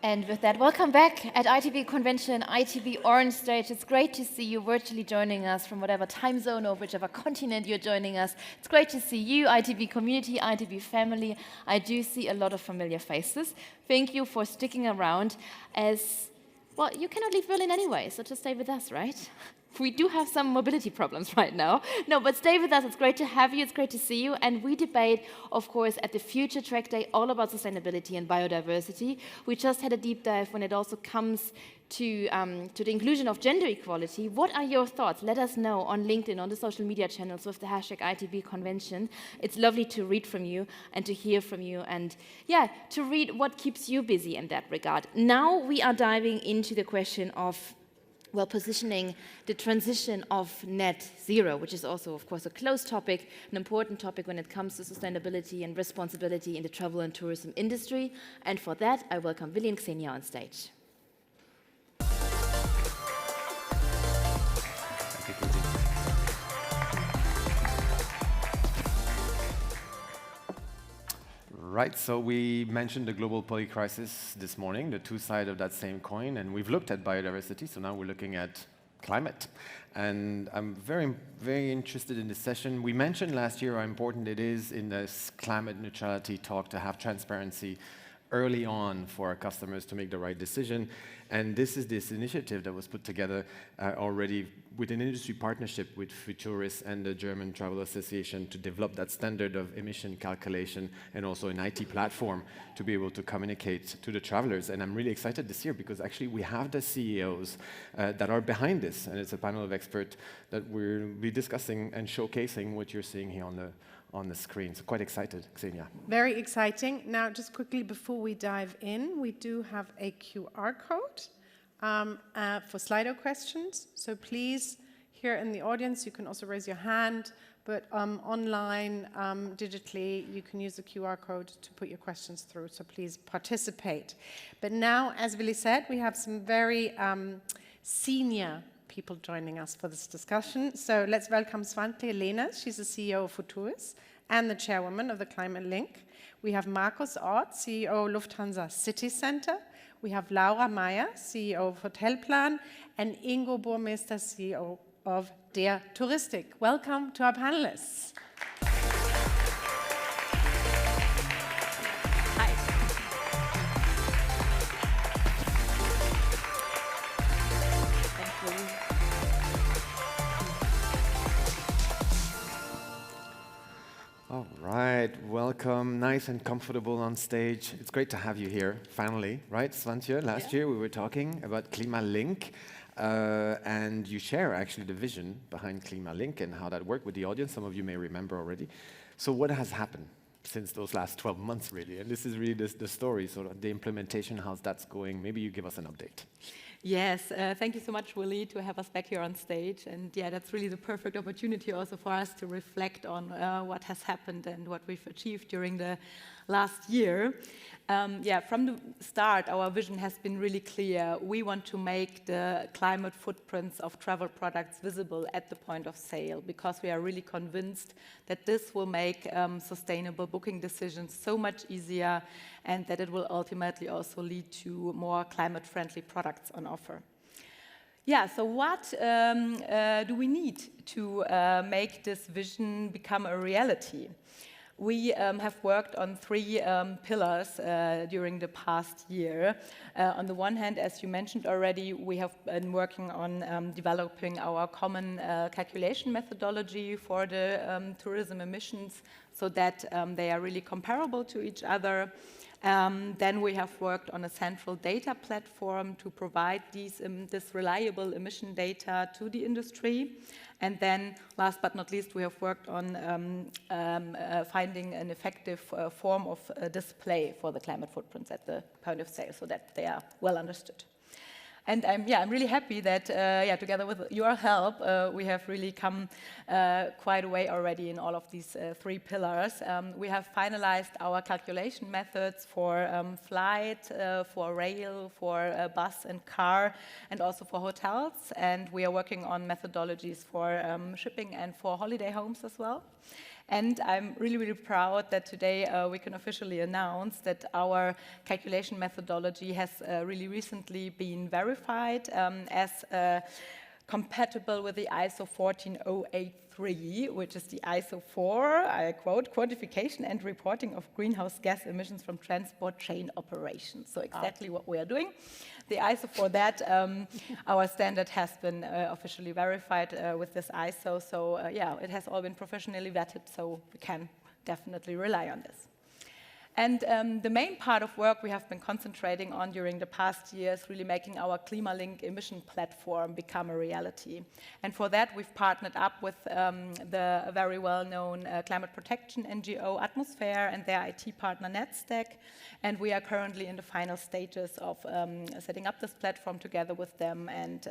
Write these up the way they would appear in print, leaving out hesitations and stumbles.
And with that, welcome back at ITB Convention, ITB Orange Stage. It's great to see you virtually joining us from whatever time zone or whichever continent you're joining us. It's great to see you, ITB community, ITB family. I do see a lot of familiar faces. Thank you for sticking around as, well, you cannot leave Berlin anyway, so just stay with us, right? We do have some mobility problems right now. No, but stay with us. It's great to have you. It's great to see you. And we debate, of course, at the Future Track Day all about sustainability and biodiversity. We just had a deep dive when it also comes to the inclusion of gender equality. What are your thoughts? Let us know on LinkedIn, on the social media channels with the hashtag ITB Convention. It's lovely to read from you and to hear from you and, yeah, to read what keeps you busy in that regard. Now we are diving into the question of, well, positioning the transition of net zero, which is also, of course, a close topic, an important topic when it comes to sustainability and responsibility in the travel and tourism industry. And for that, I welcome Willi and Xenia on stage. Right, so we mentioned the global poly crisis this morning, the two sides of that same coin, and we've looked at biodiversity, so now we're looking at climate. And I'm very, very interested in this session. We mentioned last year how important it is in this climate neutrality talk to have transparency early on for our customers to make the right decision. And this is this initiative that was put together already with an industry partnership with Futouris and the German Travel Association to develop that standard of emission calculation and also an IT platform to be able to communicate to the travelers. And I'm really excited this year because actually we have the CEOs that are behind this. And it's a panel of experts that we'll be discussing and showcasing what you're seeing here on the screen. So quite excited, Xenia. Very exciting. Now, just quickly before we dive in, we do have a QR code for Slido questions. So please, here in the audience, you can also raise your hand, but online, digitally, you can use the QR code to put your questions through. So please participate. But now, as Willi said, we have some very senior people joining us for this discussion. So let's welcome Swantje Lehners. She's the CEO of Futouris and the Chairwoman of the KlimaLink. We have Markus, Orth, CEO of Lufthansa City Center. We have Laura Meyer, CEO of Hotelplan, and Ingo, Burmester, CEO of der Touristik. Welcome to our panelists. All right, welcome, nice and comfortable on stage. It's great to have you here, finally, right, Swantje? Last year we were talking about KlimaLink, and you share actually the vision behind KlimaLink and how that worked with the audience. Some of you may remember already. So what has happened since those last 12 months, really? And this is really the story, sort of the implementation, how's that going? Maybe you give us an update. Yes, thank you so much, Willi, to have us back here on stage. And yeah, that's really the perfect opportunity also for us to reflect on what has happened and what we've achieved during the last year. Yeah, from the start, our vision has been really clear. We want to make the climate footprints of travel products visible at the point of sale because we are really convinced that this will make sustainable booking decisions so much easier and that it will ultimately also lead to more climate-friendly products on offer. Yeah, so what do we need to make this vision become a reality? We have worked on three pillars during the past year. On the one hand, as you mentioned already, we have been working on developing our common calculation methodology for the tourism emissions so that they are really comparable to each other. Then we have worked on a central data platform to provide this reliable emission data to the industry. And then, last but not least, we have worked on finding an effective form of display for the climate footprints at the point of sale so that they are well understood. And I'm really happy that, together with your help, we have really come quite a way already in all of these three pillars. We have finalized our calculation methods for flight, for rail, for bus and car, and also for hotels. And we are working on methodologies for shipping and for holiday homes as well. And I'm really, really proud that today we can officially announce that our calculation methodology has really recently been verified as compatible with the ISO 14083, which is the ISO for, I quote, quantification and reporting of greenhouse gas emissions from transport chain operations. So exactly what we are doing. The ISO for that, our standard has been officially verified with this ISO. So yeah, it has all been professionally vetted, so we can definitely rely on this. And the main part of work we have been concentrating on during the past years, really making our KlimaLink emission platform become a reality. And for that, we've partnered up with the very well-known climate protection NGO Atmosphere and their IT partner NetStack. And we are currently in the final stages of setting up this platform together with them. And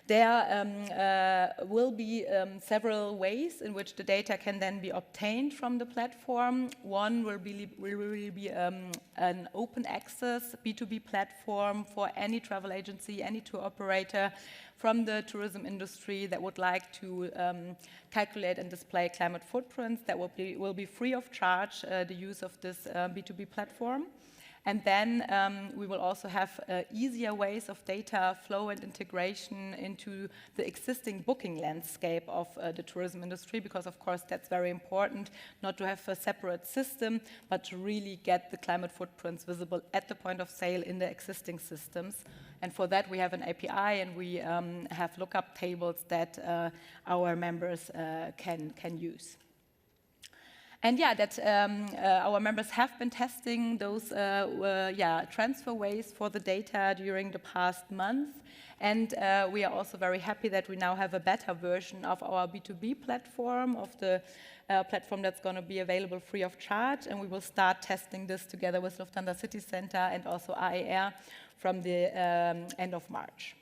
there will be several ways in which the data can then be obtained from the platform. One will really be an open access B2B platform for any travel agency, any tour operator from the tourism industry that would like to calculate and display climate footprints. That will be free of charge, the use of this B2B platform. And then we will also have easier ways of data flow and integration into the existing booking landscape of the tourism industry, because of course that's very important, not to have a separate system, but to really get the climate footprints visible at the point of sale in the existing systems. And for that we have an API, and we have lookup tables that our members can use. And yeah, that our members have been testing those transfer ways for the data during the past month. And we are also very happy that we now have a beta version of our B2B platform, of the platform that's going to be available free of charge. And we will start testing this together with Lufthansa City Center and also AER from the end of March.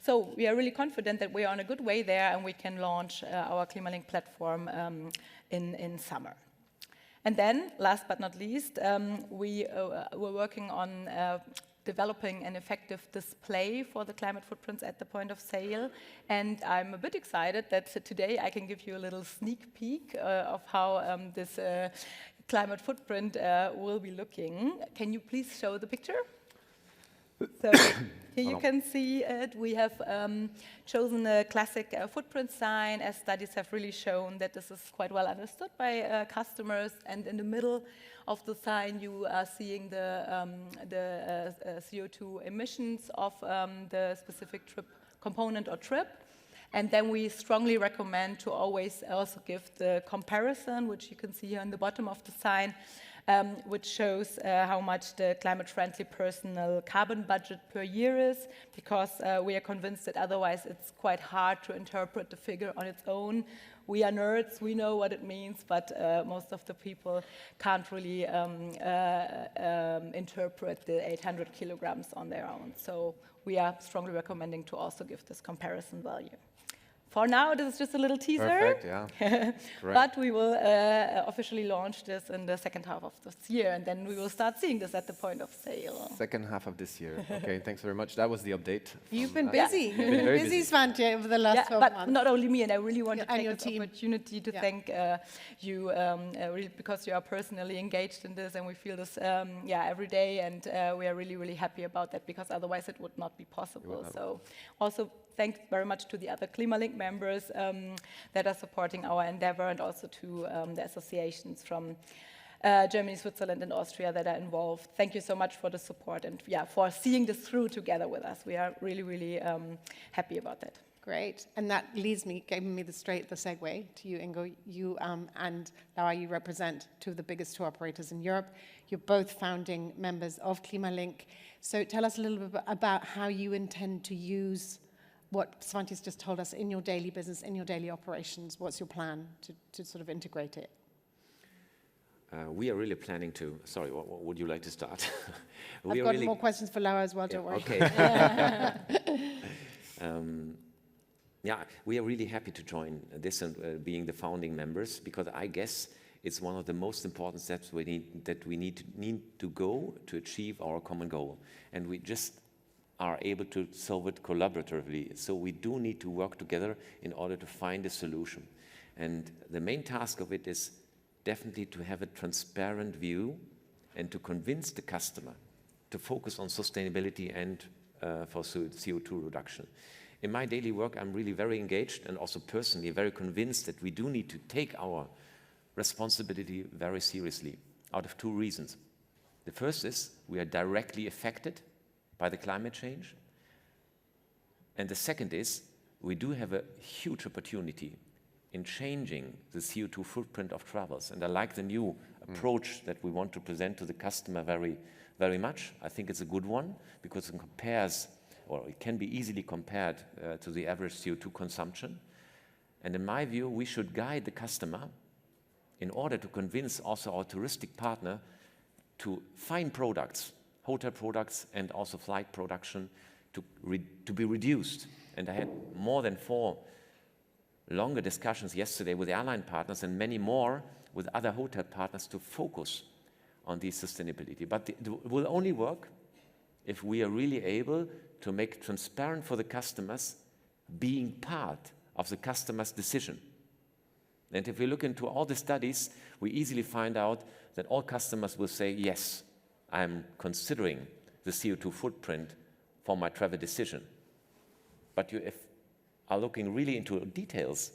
So we are really confident that we are on a good way there, and we can launch our KlimaLink platform in summer. And then, last but not least, we were working on developing an effective display for the climate footprints at the point of sale. And I'm a bit excited that today I can give you a little sneak peek of how this climate footprint will be looking. Can you please show the picture? So here you can see it. We have chosen a classic footprint sign, as studies have really shown that this is quite well understood by customers. And in the middle of the sign, you are seeing the CO2 emissions of the specific trip component or trip. And then we strongly recommend to always also give the comparison, which you can see here on the bottom of the sign, which shows how much the climate-friendly personal carbon budget per year is, because we are convinced that otherwise it's quite hard to interpret the figure on its own. We are nerds, we know what it means, but most of the people can't really interpret the 800 kilograms on their own. So we are strongly recommending to also give this comparison value. For now, this is just a little teaser. Perfect, yeah. But we will officially launch this in the second half of this year, and then we will start seeing this at the point of sale. Second half of this year. Okay, thanks very much. That was the update. You've been busy. You've been very busy, Swantje, over the last 12 months. But not only me, and I really want to take this team. opportunity to thank you, really, because you are personally engaged in this, and we feel this every day, and we are really, really happy about that, because otherwise it would not be possible. So also, thanks very much to the other KlimaLink members that are supporting our endeavor, and also to the associations from Germany, Switzerland, and Austria that are involved. Thank you so much for the support and for seeing this through together with us. We are really, really happy about that. Great. And that gave me the segue to you, Ingo. You and Laura, you represent two of the biggest tour operators in Europe. You're both founding members of KlimaLink. So tell us a little bit about how you intend to use what Swantje's just told us in your daily business, in your daily operations. What's your plan to sort of integrate it? We are really planning to, sorry, what would you like to start? I've got more questions for Laura as well, don't worry. Okay. We are really happy to join this and being the founding members, because I guess it's one of the most important steps we need to go to achieve our common goal. And we just are able to solve it collaboratively. So we do need to work together in order to find a solution. And the main task of it is definitely to have a transparent view and to convince the customer to focus on sustainability and for CO2 reduction. In my daily work, I'm really very engaged and also personally very convinced that we do need to take our responsibility very seriously out of two reasons. The first is we are directly affected by the climate change. And the second is we do have a huge opportunity in changing the CO2 footprint of travels. And I like the new approach that we want to present to the customer very, very much. I think it's a good one because it compares, or it can be easily compared to the average CO2 consumption. And in my view, we should guide the customer in order to convince also our touristic partner to find products, hotel products and also flight production to be reduced. And I had more than 4 longer discussions yesterday with airline partners and many more with other hotel partners to focus on the sustainability. But it will only work if we are really able to make transparent for the customers being part of the customer's decision. And if we look into all the studies, we easily find out that all customers will say, yes, I'm considering the CO2 footprint for my travel decision. But if are looking really into details,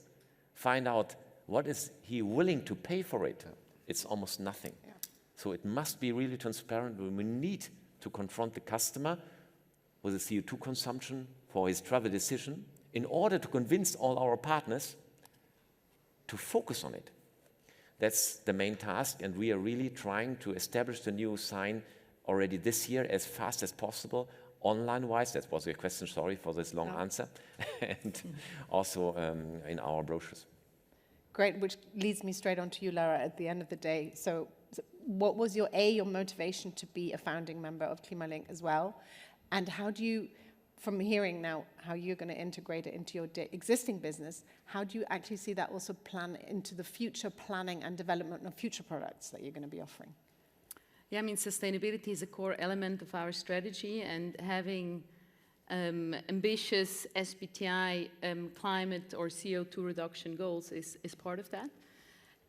find out what is he willing to pay for it. It's almost nothing. Yeah. So it must be really transparent. We need to confront the customer with the CO2 consumption for his travel decision in order to convince all our partners to focus on it. That's the main task, and we are really trying to establish the new sign already this year as fast as possible, online-wise. That was your question, sorry for this long answer, and also in our brochures. Great, which leads me straight on to you, Lara, at the end of the day. So what was your motivation to be a founding member of KlimaLink as well? And how do you, from hearing now how you're going to integrate it into your existing business, how do you actually see that also plan into the future planning and development of future products that you're going to be offering? Yeah, I mean, sustainability is a core element of our strategy, and having ambitious SBTi climate or CO2 reduction goals is part of that.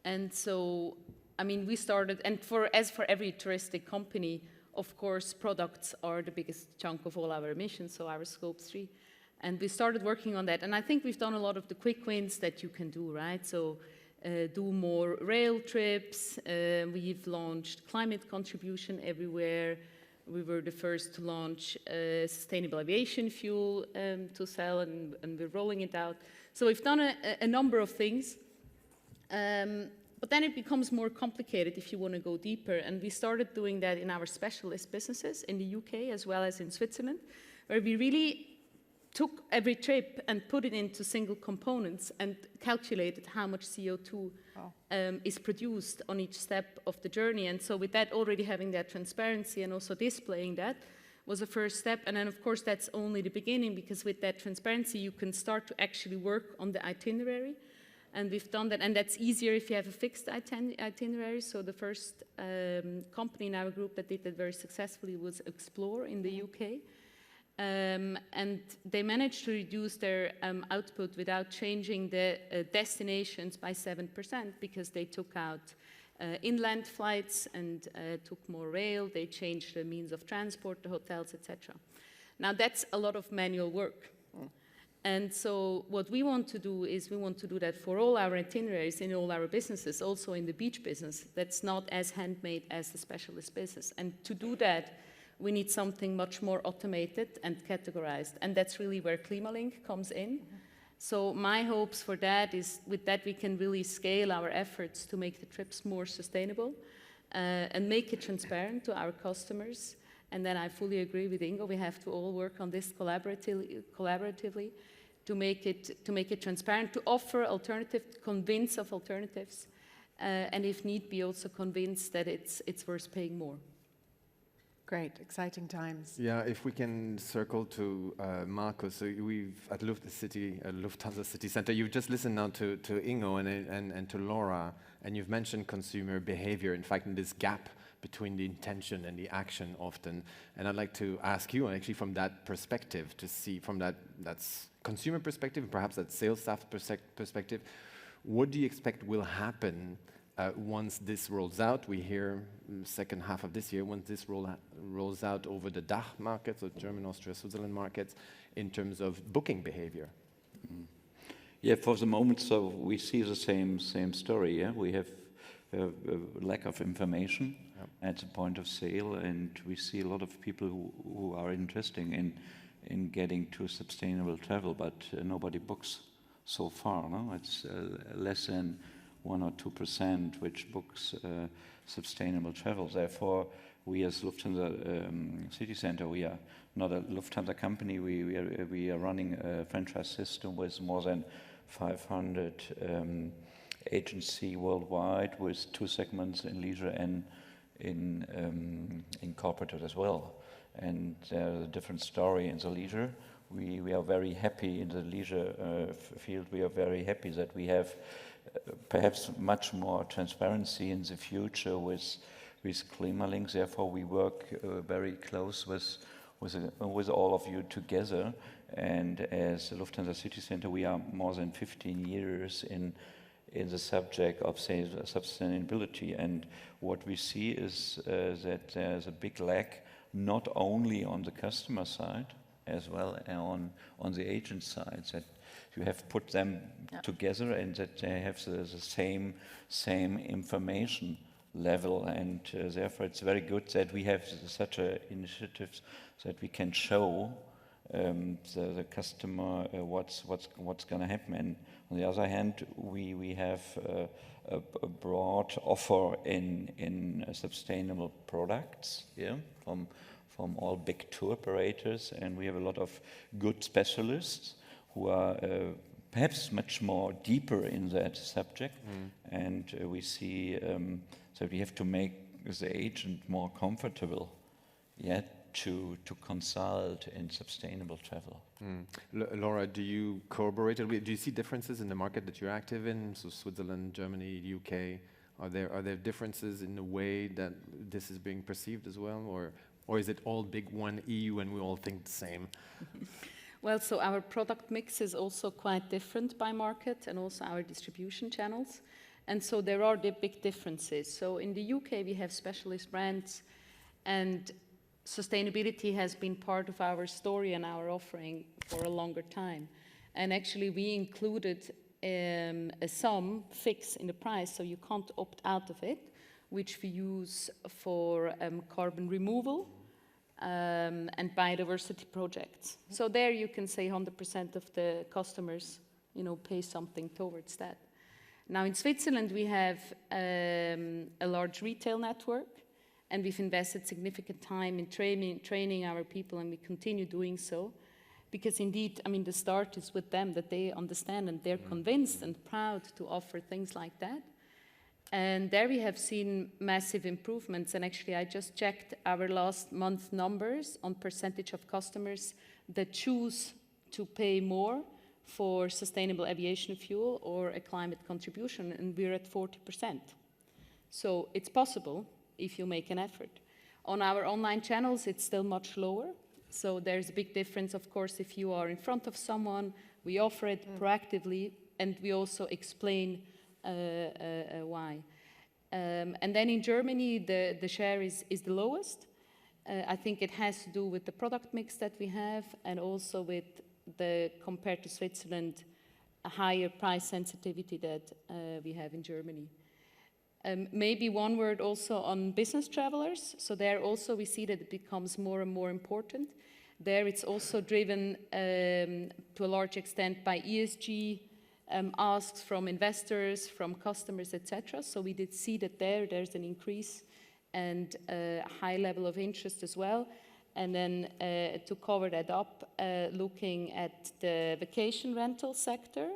And so, I mean, we started, and as for every touristic company, of course, products are the biggest chunk of all our emissions, so our Scope 3. And we started working on that. And I think we've done a lot of the quick wins that you can do, right? So do more rail trips. We've launched climate contribution everywhere. We were the first to launch sustainable aviation fuel to sell, and we're rolling it out. So we've done a number of things. But then it becomes more complicated if you want to go deeper. And we started doing that in our specialist businesses in the UK as well as in Switzerland, where we really took every trip and put it into single components and calculated how much CO2 is produced on each step of the journey. And so with that, already having that transparency and also displaying that was a first step. And then, of course, that's only the beginning, because with that transparency, you can start to actually work on the itinerary. And we've done that, and that's easier if you have a fixed itinerary. So the first company in our group that did that very successfully was Explore in the UK. And they managed to reduce their output without changing the destinations by 7%, because they took out inland flights and took more rail. They changed the means of transport, the hotels, etc. Now, that's a lot of manual work. And so what we want to do is we want to do that for all our itineraries in all our businesses, also in the beach business. That's not as handmade as the specialist business. And to do that, we need something much more automated and categorized. And that's really where KlimaLink comes in. So my hopes for that is with that we can really scale our efforts to make the trips more sustainable and make it transparent to our customers. And then I fully agree with Ingo, we have to all work on this collaboratively to make it transparent, to offer alternatives, convince of alternatives, and if need be also convince that it's worth paying more. Great, exciting times. Yeah, if we can circle to Markus, so we've at Lufthansa City Center, you've just listened now to Ingo and to Laura, and you've mentioned consumer behavior, in fact, in this gap between the intention and the action often. And I'd like to ask you, actually from that perspective, to see from that's consumer perspective, and perhaps that sales staff perspective, What do you expect will happen once this rolls out? We hear second half of this year, once this rolls out over the DACH markets, so German, Austria, Switzerland markets, in terms of booking behavior. Yeah, for the moment, so we see the same story. Yeah, we have a lack of information at the point of sale, and we see a lot of people who are interested in getting to sustainable travel, but nobody books so far. No, it's less than 1 or 2% which books sustainable travel. Therefore, we as Lufthansa City Center, we are not a Lufthansa company. We are running a franchise system with more than 500 agency worldwide, with 2 segments in leisure and in corporate as well. And there's a different story in the leisure. We are very happy in the leisure field. We are very happy that we have perhaps much more transparency in the future with KlimaLink. Therefore, we work very close with all of you together. And as the Lufthansa City Center, we are more than 15 years in the subject of, say, sustainability. And what we see is that there's a big lack, not only on the customer side, as well on the agent side, that you have put them together and that they have the same information level. And therefore, it's very good that we have such initiatives that we can show the customer what's going to happen. And on the other hand, we have a broad offer in sustainable products, from all big tour operators, and we have a lot of good specialists who are perhaps much more deeper in that subject. And we see that we have to make the agent more comfortable to consult in sustainable travel. Laura, do you corroborate? Do you see differences in the market that you're active in? So Switzerland, Germany, UK, are there differences in the way that this is being perceived as well, or is it all big one EU and we all think the same? Well, so our product mix is also quite different by market, and also our distribution channels. And so there are the big differences. So in the UK, we have specialist brands, and sustainability has been part of our story and our offering for a longer time. And actually, we included a sum fix in the price, so you can't opt out of it, which we use for carbon removal and biodiversity projects. So there you can say 100% of the customers, pay something towards that. Now in Switzerland, we have a large retail network, and we've invested significant time in training our people, and we continue doing so. Because indeed, the start is with them, that they understand and they're convinced and proud to offer things like that. And there we have seen massive improvements. And actually, I just checked our last month numbers on percentage of customers that choose to pay more for sustainable aviation fuel or a climate contribution, and we're at 40%. So it's possible if you make an effort. On our online channels, it's still much lower. So there's a big difference, of course, if you are in front of someone, we offer it proactively, and we also explain why. And then in Germany, the share is the lowest. I think it has to do with the product mix that we have, and also with compared to Switzerland, a higher price sensitivity that we have in Germany. Maybe one word also on business travelers. So there also we see that it becomes more and more important. There it's also driven to a large extent by ESG asks from investors, from customers, etc. So we did see that there's an increase and a high level of interest as well. And then to cover that up, looking at the vacation rental sector,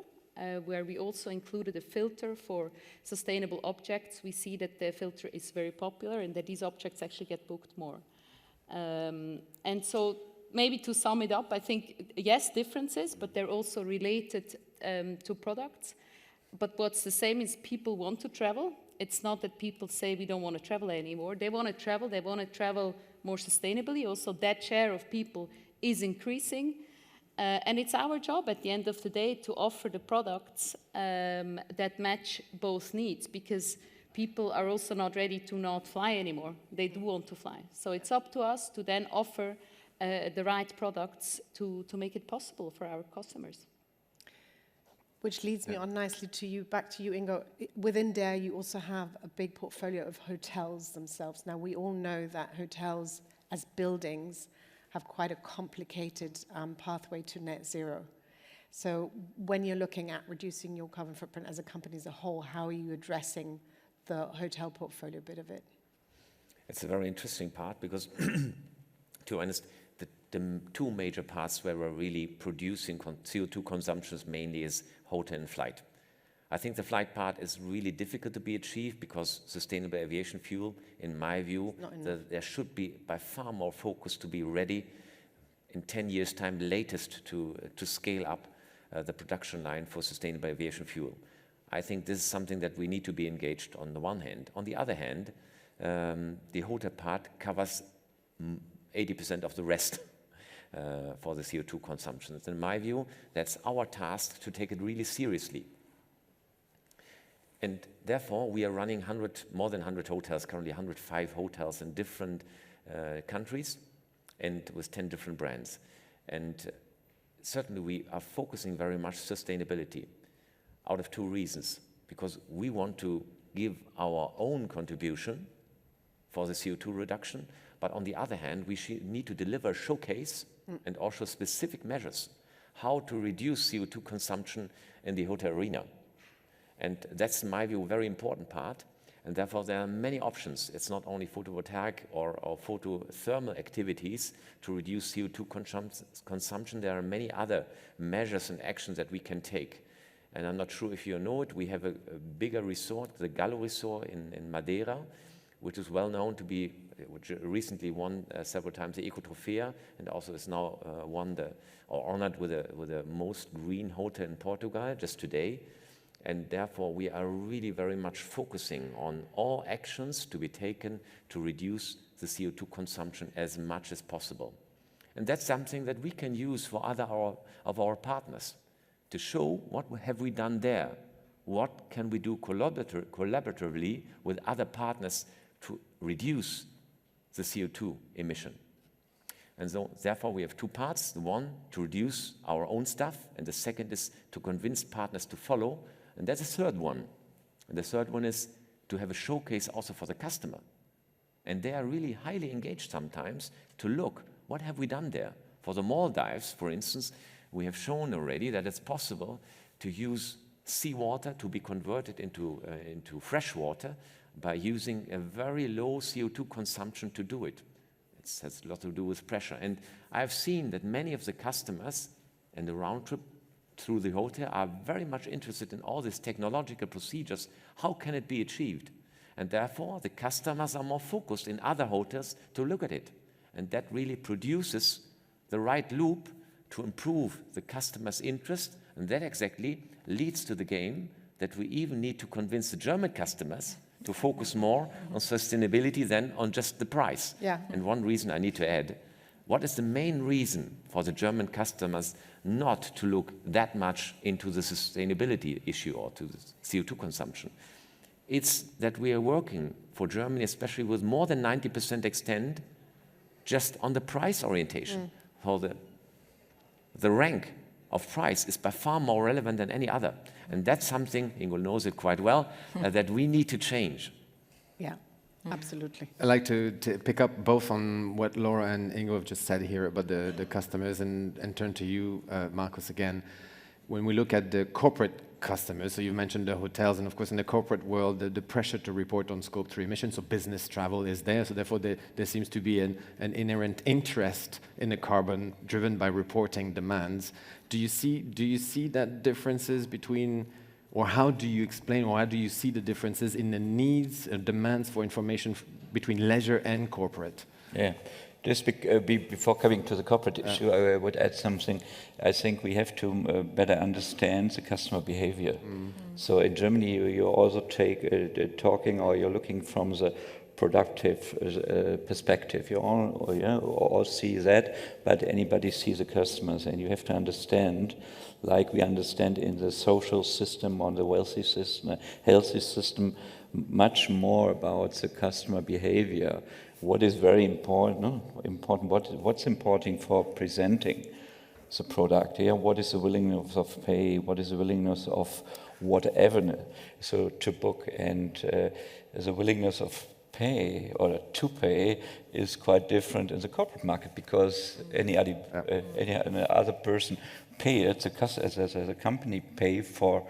where we also included a filter for sustainable objects, we see that the filter is very popular and that these objects actually get booked more. And so maybe to sum it up, I think, yes, differences, but they're also related to products. But what's the same is people want to travel. It's not that people say we don't want to travel anymore. They want to travel more sustainably. Also, that share of people is increasing. And it's our job at the end of the day to offer the products that match both needs, because people are also not ready to not fly anymore. They do want to fly. So it's up to us to then offer the right products to make it possible for our customers. Which leads me on nicely to you, back to you, Ingo. Within Dare, you also have a big portfolio of hotels themselves. Now, we all know that hotels as buildings have quite a complicated pathway to net zero. So when you're looking at reducing your carbon footprint as a company as a whole, how are you addressing the hotel portfolio bit of it? It's a very interesting part because, to be honest, the two major parts where we're really producing CO2 consumptions mainly is hotel and flight. I think the flight part is really difficult to be achieved because sustainable aviation fuel, in my view, there should be by far more focus to be ready in 10 years' time latest to scale up the production line for sustainable aviation fuel. I think this is something that we need to be engaged on the one hand. On the other hand, the hotel part covers 80% of the rest for the CO2 consumption. In my view, that's our task to take it really seriously. And therefore, we are running more than 100 hotels, currently 105 hotels in different countries and with 10 different brands. And certainly we are focusing very much sustainability out of two reasons. Because we want to give our own contribution for the CO2 reduction, but on the other hand, we need to deliver a showcase and also specific measures how to reduce CO2 consumption in the hotel arena. And that's, in my view, a very important part. And therefore, there are many options. It's not only photovoltaic or photothermal activities to reduce CO2 consumption. There are many other measures and actions that we can take. And I'm not sure if you know it, we have a bigger resort, the Gallo Resort in Madeira, which is well known to be, which recently won several times the Eco Trofeo, and also is now honored with the most green hotel in Portugal just today. And therefore, we are really very much focusing on all actions to be taken to reduce the CO2 consumption as much as possible. And that's something that we can use for other of our partners to show what have we done there, what can we do collaboratively with other partners to reduce the CO2 emission. And so, therefore, we have two parts. The one, to reduce our own stuff, and the second is to convince partners to follow. And that's the third one. And the third one is to have a showcase also for the customer. And they are really highly engaged sometimes to look, what have we done there? For the Maldives, for instance, we have shown already that it's possible to use seawater to be converted into fresh water by using a very low CO2 consumption to do it. It has a lot to do with pressure. And I've seen that many of the customers in the round trip through the hotel are very much interested in all these technological procedures. How can it be achieved? And therefore, the customers are more focused in other hotels to look at it. And that really produces the right loop to improve the customer's interest. And that exactly leads to the game that we even need to convince the German customers to focus more on sustainability than on just the price. Yeah. And one reason I need to add, what is the main reason for the German customers not to look that much into the sustainability issue or to the CO2 consumption? It's that we are working for Germany, especially with more than 90% extent, just on the price orientation. For the rank of price is by far more relevant than any other. And that's something, Ingo knows it quite well, that we need to change. Yeah, absolutely. I'd like to pick up both on what Laura and Ingo have just said here about the customers and turn to you, Markus, again. When we look at the corporate customers, so you mentioned the hotels, and of course in the corporate world, the pressure to report on Scope 3 emissions, so business travel is there, so therefore there seems to be an inherent interest in the carbon driven by reporting demands. Do you see that differences between, or how do you explain, or how do you see the differences in the needs and demands for information between leisure and corporate? Yeah. Just before coming to the corporate issue, I would add something. I think we have to better understand the customer behavior. So in Germany, you also take talking, or you're looking from the productive perspective. You all see that, but anybody sees the customers, and you have to understand, like we understand in the social system, on the wealthy system, healthy system, much more about the customer behavior. What is very important, what's important for presenting the product here? What is the willingness of pay? What is the willingness of whatever? So to book, and the willingness of pay or to pay is quite different in the corporate market, because any other person pay it, as a company pay for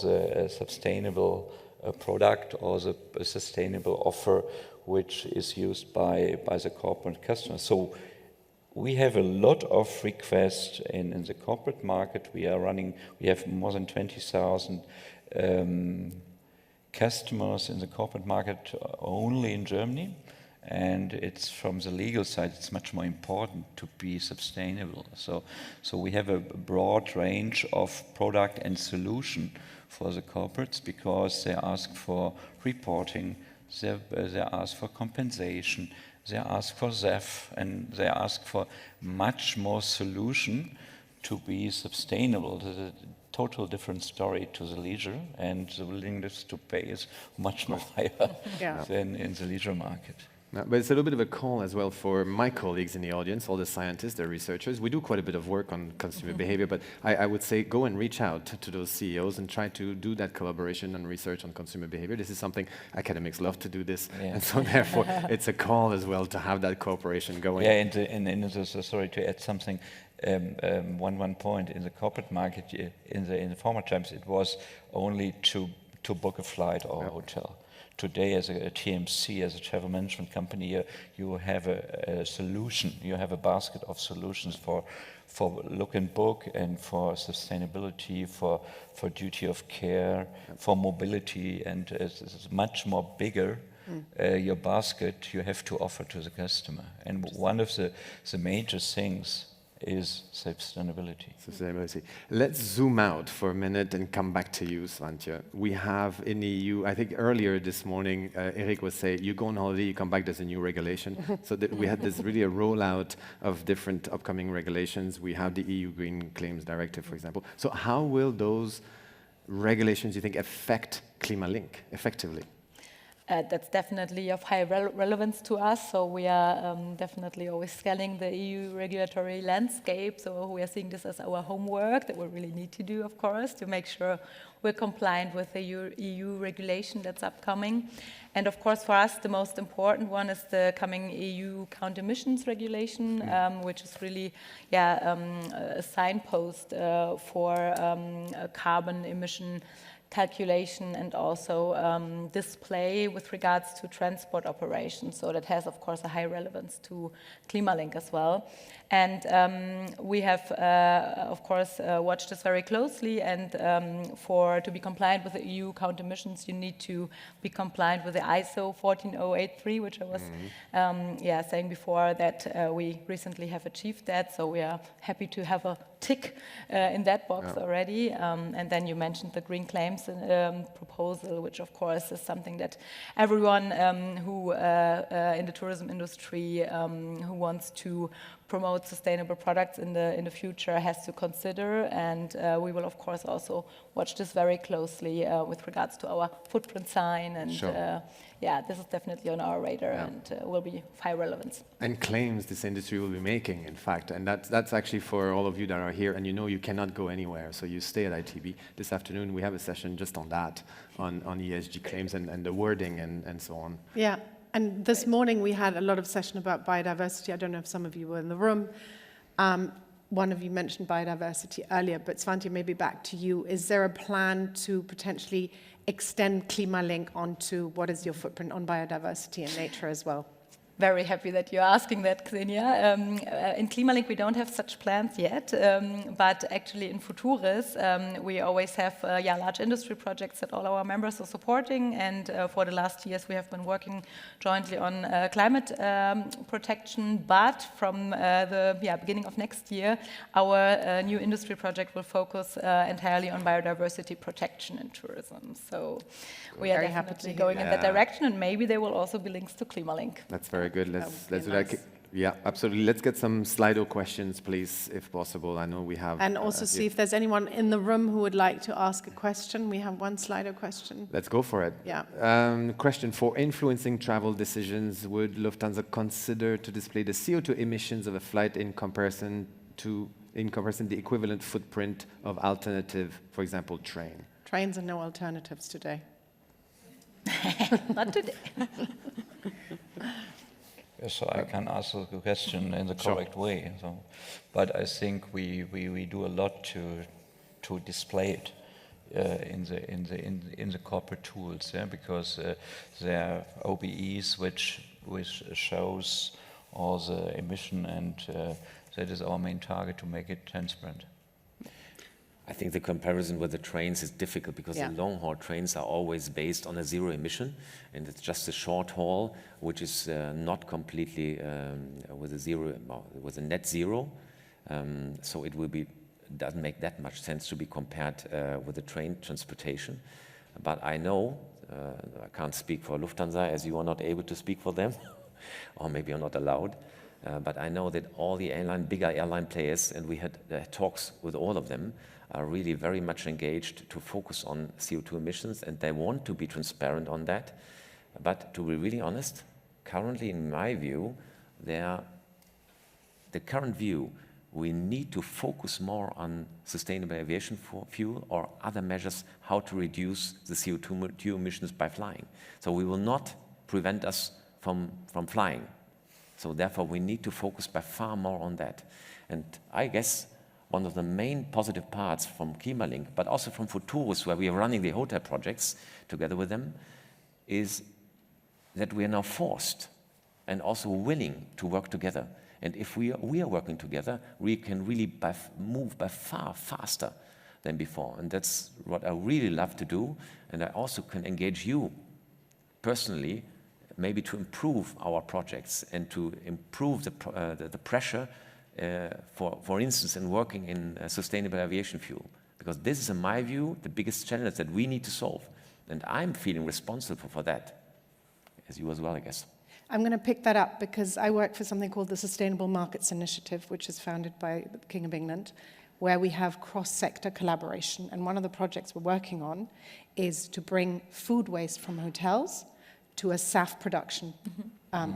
the sustainable product or the sustainable offer which is used by the corporate customer. So we have a lot of requests in the corporate market. We have more than 20,000 customers in the corporate market only in Germany. And it's from the legal side, it's much more important to be sustainable. So we have a broad range of product and solution for the corporates, because they ask for reporting, they ask for compensation, they ask for ZEF, and they ask for much more solution to be sustainable. There's a total different story to the leisure, and the willingness to pay is much more higher than in the leisure market. No, but it's a little bit of a call as well for my colleagues in the audience, all the scientists, the researchers. We do quite a bit of work on consumer behavior, but I would say go and reach out to those CEOs and try to do that collaboration and research on consumer behavior. This is something academics love to do this, and so therefore it's a call as well to have that cooperation going. Yeah, and sorry to add something. One point in the corporate market in the former times, it was only to book a flight or a hotel. Today, as a TMC, as a travel management company, you have a solution. You have a basket of solutions for look and book, and for sustainability, for duty of care, for mobility, and it's much more bigger. Your basket you have to offer to the customer, and one of the major things is sustainability. Let's zoom out for a minute and come back to you, Swantje. We have in the EU, I think earlier this morning, Eric was saying, you go on holiday, you come back, there's a new regulation. So that we had this really a rollout of different upcoming regulations. We have the EU Green Claims Directive, for example. So how will those regulations, you think, affect KlimaLink effectively? That's definitely of high relevance to us. So we are definitely always scanning the EU regulatory landscape. So we are seeing this as our homework that we really need to do, of course, to make sure we're compliant with the EU regulation that's upcoming. And of course, for us, the most important one is the coming EU count emissions regulation, which is really a signpost for carbon emission calculation, and also display with regards to transport operations. So that has, of course, a high relevance to KlimaLink as well. And we have, of course, watched this very closely. And to be compliant with the EU count emissions, you need to be compliant with the ISO 14083, which I was saying before, that we recently have achieved that. So we are happy to have a tick in that box already. And then you mentioned the green claims proposal, which of course is something that everyone who in the tourism industry who wants to promote sustainable products in the future has to consider. And we will of course also watch this very closely with regards to our footprint sign. And this is definitely on our radar and will be of high relevance. And claims this industry will be making, in fact, and that's actually for all of you that are here, and you know you cannot go anywhere, so you stay at ITB. This afternoon we have a session just on that, on ESG claims and the wording and so on. Yeah, and this morning we had a lot of session about biodiversity. I don't know if some of you were in the room. One of you mentioned biodiversity earlier, but Swantje, maybe back to you. Is there a plan to potentially extend KlimaLink onto what is your footprint on biodiversity and nature as well? Very happy that you're asking that, Xenia. In KlimaLink, we don't have such plans yet, but actually in Futouris, we always have large industry projects that all our members are supporting, and for the last years we have been working jointly on climate protection, but from the beginning of next year, our new industry project will focus entirely on biodiversity protection in tourism. So we are Very happy to definitely hear going that. in that direction, and maybe there will also be links to KlimaLink. That's very good. Let's do nice. that. Yeah, absolutely. Let's get some Slido questions, please, if possible. I know we have. And also see if there's anyone in the room who would like to ask a question. We have one Slido question. Let's go for it. Yeah. Question: for influencing travel decisions, would Lufthansa consider to display the CO2 emissions of a flight in comparison the equivalent footprint of alternative, for example, train? Trains are no alternatives today. Not today. Yes, so I can answer the question in the correct way. So, but I think we do a lot to display it in the corporate tools, because there are OBEs which shows all the emission, and that is our main target, to make it transparent. I think the comparison with the trains is difficult because the long-haul trains are always based on a zero emission, and it's just a short haul which is not completely with a net zero. So it doesn't make that much sense to be compared with the train transportation. But I know, I can't speak for Lufthansa as you are not able to speak for them, or maybe you're not allowed. But I know that all the bigger airline players, and we had talks with all of them, are really very much engaged to focus on CO2 emissions, and they want to be transparent on that. But to be really honest, currently, in my view, the current view, we need to focus more on sustainable aviation fuel or other measures how to reduce the CO2 emissions by flying. So we will not prevent us from flying. So therefore, we need to focus by far more on that. And I guess one of the main positive parts from KlimaLink, but also from Futouris, where we are running the hotel projects together with them, is that we are now forced and also willing to work together. And if we are working together, we can really move by far faster than before. And that's what I really love to do. And I also can engage you personally, maybe to improve our projects and to improve the pressure, for instance, in working in sustainable aviation fuel. Because this is, in my view, the biggest challenge that we need to solve. And I'm feeling responsible for that, as you as well, I guess. I'm going to pick that up because I work for something called the Sustainable Markets Initiative, which is founded by the King of England, where we have cross-sector collaboration. And one of the projects we're working on is to bring food waste from hotels to a SAF production.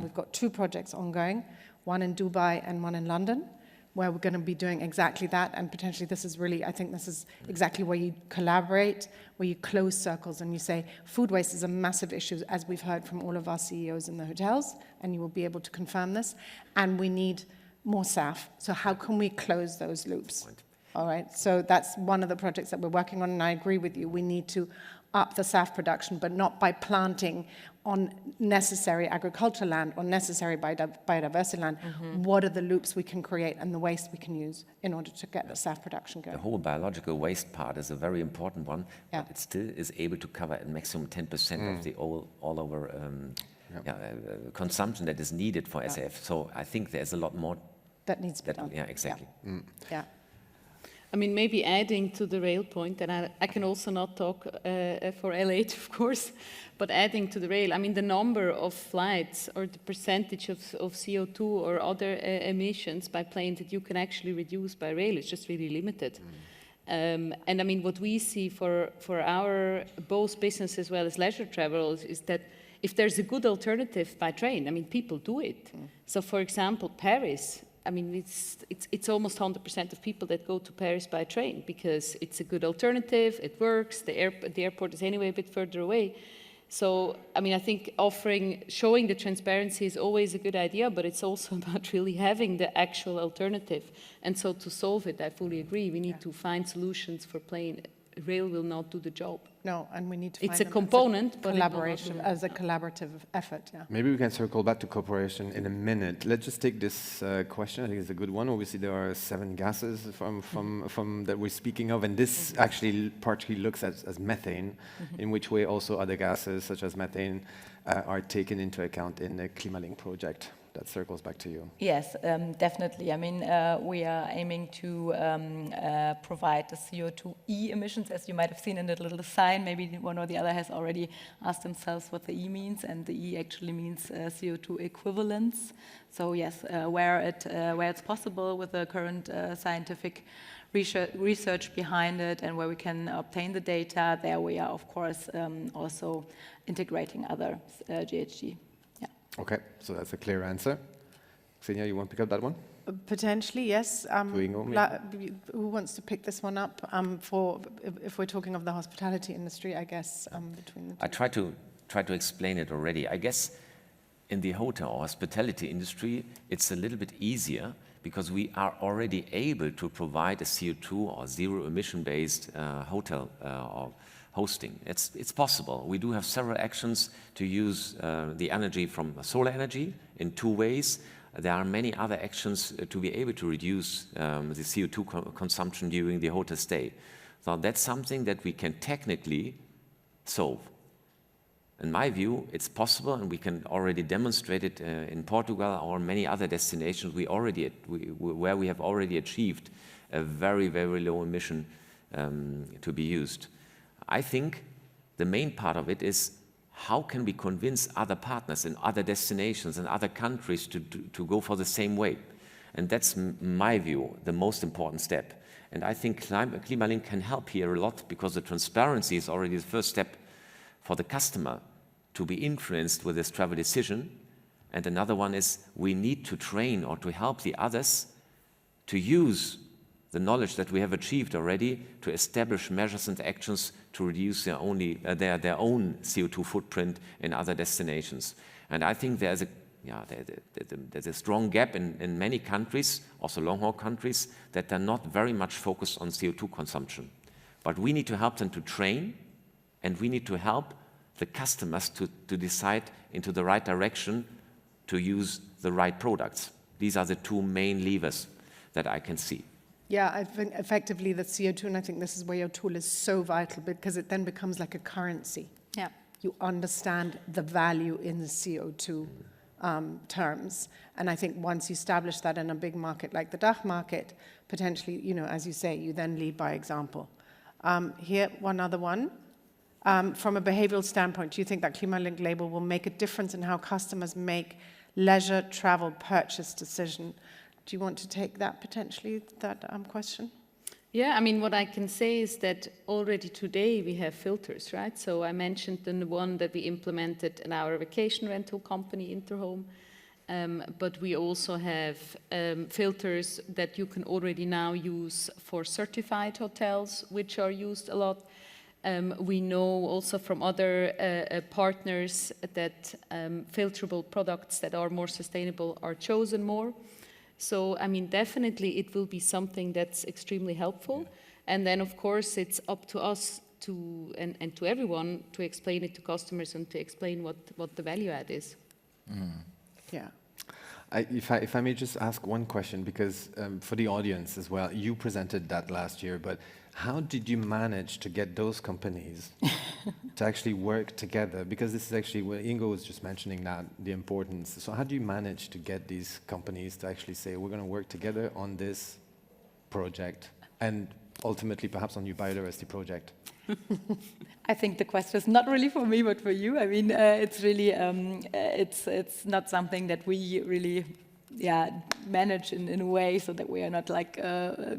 We've got 2 projects ongoing, one in Dubai and one in London, where we're going to be doing exactly that. And potentially I think this is exactly where you collaborate, where you close circles and you say, food waste is a massive issue, as we've heard from all of our CEOs in the hotels, and you will be able to confirm this. And we need more SAF. So how can we close those loops? All right, so that's one of the projects that we're working on, and I agree with you. We need to up the SAF production, but not by planting on necessary agricultural land or necessary biodiversity land. What are the loops we can create and the waste we can use in order to get the SAF production going? The whole biological waste part is a very important one, but it still is able to cover a maximum 10% of the all over consumption that is needed for SAF. So I think there's a lot more that needs to be done. Yeah, exactly. Yeah. I mean, maybe adding to the rail point, and I can also not talk for L8, of course, but adding to the rail, I mean, the number of flights or the percentage of CO2 or other emissions by plane that you can actually reduce by rail is just really limited. And I mean, what we see for our both business as well as leisure travel is that if there's a good alternative by train, I mean, people do it. So, for example, Paris, I mean, it's almost 100% of people that go to Paris by train because it's a good alternative, it works, the airport is anyway a bit further away. So, I mean, I think showing the transparency is always a good idea, but it's also about really having the actual alternative. And so to solve it, I fully agree, we need to find solutions for plane rail will not do the job. No, and we need to find It's a them as component, but it will not collaboration, do it. as a collaborative effort, yeah. Maybe we can circle back to cooperation in a minute. Let's just take this question. I think it's a good one. Obviously, there are 7 gases from that we're speaking of, and this actually partially looks at as methane. In which way also other gases, such as methane, are taken into account in the KlimaLink project? That circles back to you. Yes, definitely. I mean, we are aiming to provide the CO2e emissions, as you might have seen in the little sign. Maybe one or the other has already asked themselves what the E means, and the E actually means CO2 equivalents. So yes, where it's possible with the current scientific research behind it, and where we can obtain the data, there we are, of course, also integrating other GHG. Okay, so that's a clear answer. Xenia, you want to pick up that one? Potentially, yes. To Ingo, Who wants to pick this one up? If we're talking of the hospitality industry, I guess between the two. I try to explain it already. I guess in the hotel or hospitality industry, it's a little bit easier because we are already able to provide a CO2 or zero emission-based hotel or hosting. It's possible. We do have several actions to use the energy from solar energy in 2 ways. There are many other actions to be able to reduce the CO2 consumption during the hotel stay. So that's something that we can technically solve. In my view, it's possible, and we can already demonstrate it in Portugal or many other destinations where we have already achieved a very, very low emission to be used. I think the main part of it is how can we convince other partners in other destinations and other countries to go for the same way? And that's, my view, the most important step. And I think KlimaLink can help here a lot because the transparency is already the first step for the customer to be influenced with this travel decision. And another one is we need to train or to help the others to use the knowledge that we have achieved already to establish measures and actions to reduce their own CO2 footprint in other destinations. And I think there's a strong gap in many countries, also long-haul countries, that are not very much focused on CO2 consumption. But we need to help them to train, and we need to help the customers to decide into the right direction to use the right products. These are the 2 main levers that I can see. Yeah, I think effectively the CO2, and I think this is where your tool is so vital because it then becomes like a currency. Yeah. You understand the value in the CO2 terms. And I think once you establish that in a big market like the DACH market, potentially, as you say, you then lead by example. Here, one other one. From a behavioral standpoint, do you think that KlimaLink label will make a difference in how customers make leisure travel purchase decision? Do you want to take that potentially, that question? Yeah, I mean, what I can say is that already today we have filters, right? So I mentioned the one that we implemented in our vacation rental company, Interhome, but we also have filters that you can already now use for certified hotels, which are used a lot. We know also from other partners that filterable products that are more sustainable are chosen more. So, I mean, definitely it will be something that's extremely helpful. And then, of course, it's up to us and to everyone to explain it to customers and to explain what the value add is. Yeah. If I may just ask one question, because for the audience as well, you presented that last year, but how did you manage to get those companies to actually work together? Because this is actually what Ingo was just mentioning, that the importance. So how do you manage to get these companies to actually say, we're going to work together on this project and ultimately perhaps on your biodiversity project? I think the question is not really for me, but for you. I mean, it's really, it's not something that we really manage in a way so that we are not like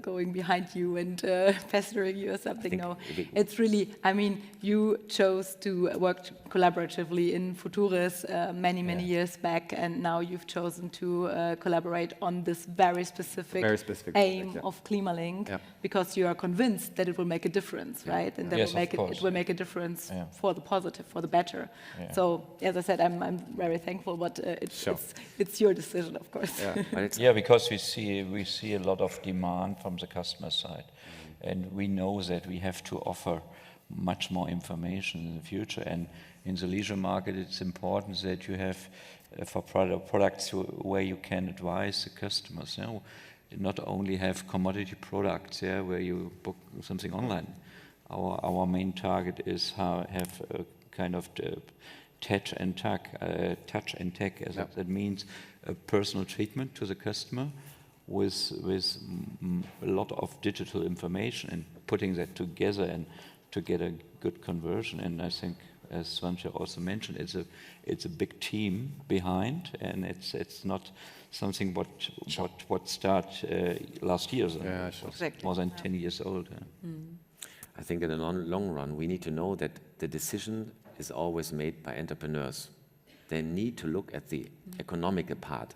going behind you and pestering you or something. No, it's really, I mean, you chose to work collaboratively in Futouris many years back, and now you've chosen to collaborate on this very specific aim project, of KlimaLink because you are convinced that it will make a difference, right? And that it will make a difference for the positive, for the better. So, as I said, I'm very thankful, but it's your decision, of course. Markus. But it's Yeah, because we see a lot of demand from the customer side, and we know that we have to offer much more information in the future. And in the leisure market, it's important that you have for products where you can advise the customers. Not only have commodity products, where you book something online. Our main target is have a kind of touch and tech. That means a personal treatment to the customer with a lot of digital information and putting that together and to get a good conversion. And I think, as Swantje also mentioned, it's a big team behind, and it's not something what started last year. Yeah, sure. Exactly. More than 10 years old. I think in the long run, we need to know that the decision is always made by entrepreneurs. They need to look at the economical part.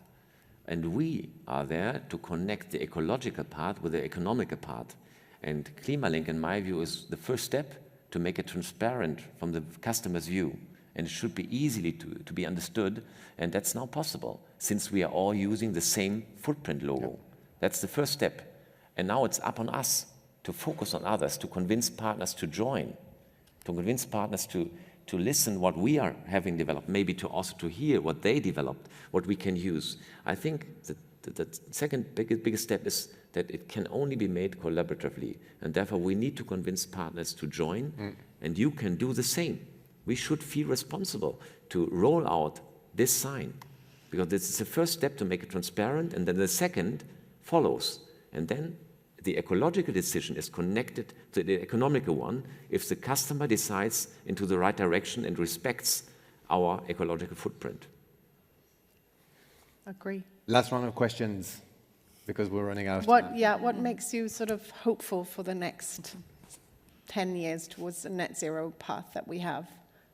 And we are there to connect the ecological part with the economical part. And KlimaLink, in my view, is the first step to make it transparent from the customer's view. And it should be easily to be understood. And that's now possible, since we are all using the same footprint logo. Yep. That's the first step. And now it's up on us to focus on others, to convince partners to join, to convince partners to listen what we are having developed, maybe to also to hear what they developed, what we can use. I think the second biggest step is that it can only be made collaboratively, and therefore we need to convince partners to join, and you can do the same. We should feel responsible to roll out this sign, because this is the first step to make it transparent, and then the second follows, and then the ecological decision is connected to the economical one if the customer decides into the right direction and respects our ecological footprint. Agree. Last round of questions, because we're running out of time. What makes you sort of hopeful for the next 10 years towards the net zero path that we have?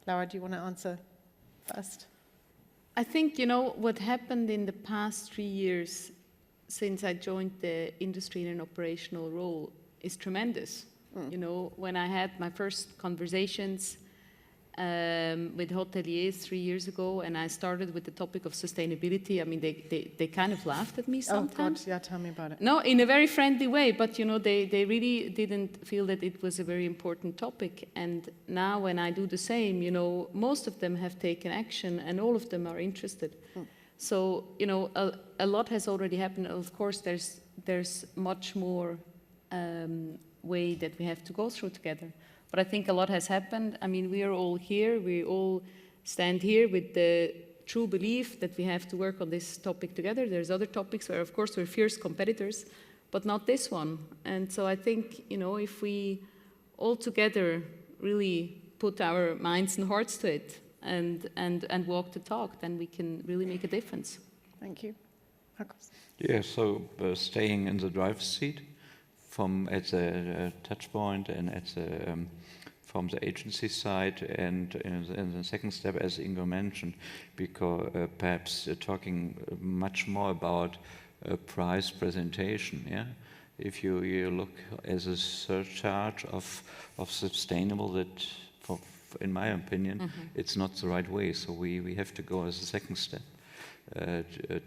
Laura, do you want to answer first? I think, what happened in the past 3 years since I joined the industry in an operational role is tremendous. When I had my first conversations with hoteliers 3 years ago, and I started with the topic of sustainability, I mean, they kind of laughed at me sometimes. Oh, God, yeah, tell me about it. No, in a very friendly way, but, they really didn't feel that it was a very important topic. And now when I do the same, most of them have taken action, and all of them are interested. So, a lot has already happened. Of course, there's much more way that we have to go through together. But I think a lot has happened. I mean, we are all here. We all stand here with the true belief that we have to work on this topic together. There's other topics where, of course, we're fierce competitors, but not this one. And so I think, if we all together really put our minds and hearts to it, and walk the talk, then we can really make a difference. Thank you. Markus? Yeah, so staying in the driver's seat at the touch point and from the agency side, and in the second step, as Ingo mentioned, because perhaps talking much more about price presentation. Yeah, if you look as a surcharge of sustainable, that in my opinion, it's not the right way. So we have to go as a second step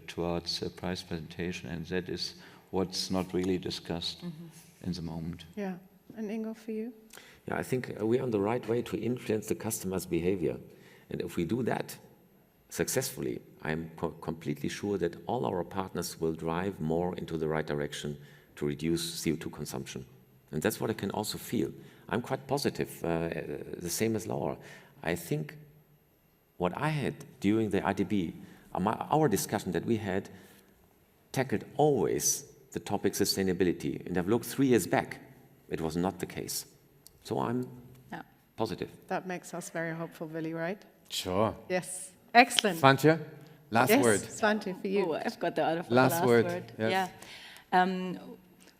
towards price presentation, and that is what's not really discussed in the moment. Yeah, and Ingo, for you? Yeah, I think we're on the right way to influence the customer's behavior. And if we do that successfully, I'm completely sure that all our partners will drive more into the right direction to reduce CO2 consumption. And that's what I can also feel. I'm quite positive, the same as Laura. I think what I had during the ITB, our discussion that we had, tackled always the topic sustainability. And I've looked 3 years back, it was not the case. So I'm positive. That makes us very hopeful, Willy, right? Sure. Yes. Excellent. Swantje, last word. Swantje, for you. Oh, I've got the last word. Yes. Yeah.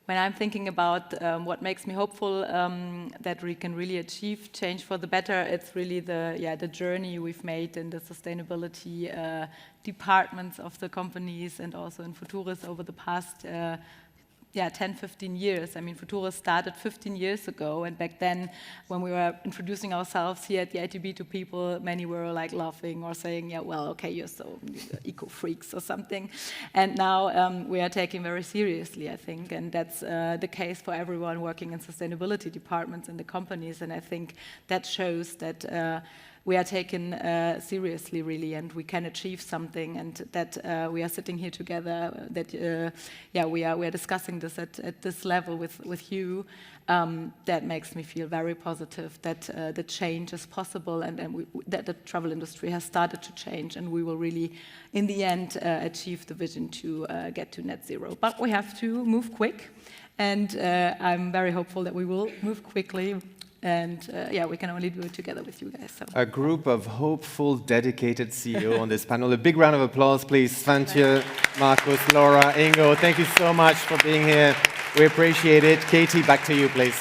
When I'm thinking about what makes me hopeful that we can really achieve change for the better, it's really the journey we've made in the sustainability departments of the companies, and also in Futouris over the past 10, 15 years. I mean, Futouris started 15 years ago, and back then, when we were introducing ourselves here at the ITB to people, many were like laughing or saying, yeah, well, okay, you're so eco-freaks or something. And now we are taking very seriously, I think, and that's the case for everyone working in sustainability departments in the companies, and I think that shows that we are taken seriously, really, and we can achieve something, and that we are sitting here together, that we are discussing this at this level with you. That makes me feel very positive that the change is possible, and that the travel industry has started to change, and we will really, in the end, achieve the vision to get to net zero. But we have to move quick, and I'm very hopeful that we will move quickly. And we can only do it together with you guys. So. A group of hopeful, dedicated CEO on this panel. A big round of applause, please. Swantje, Markus, Laura, Ingo, thank you so much for being here. We appreciate it. Katie, back to you, please.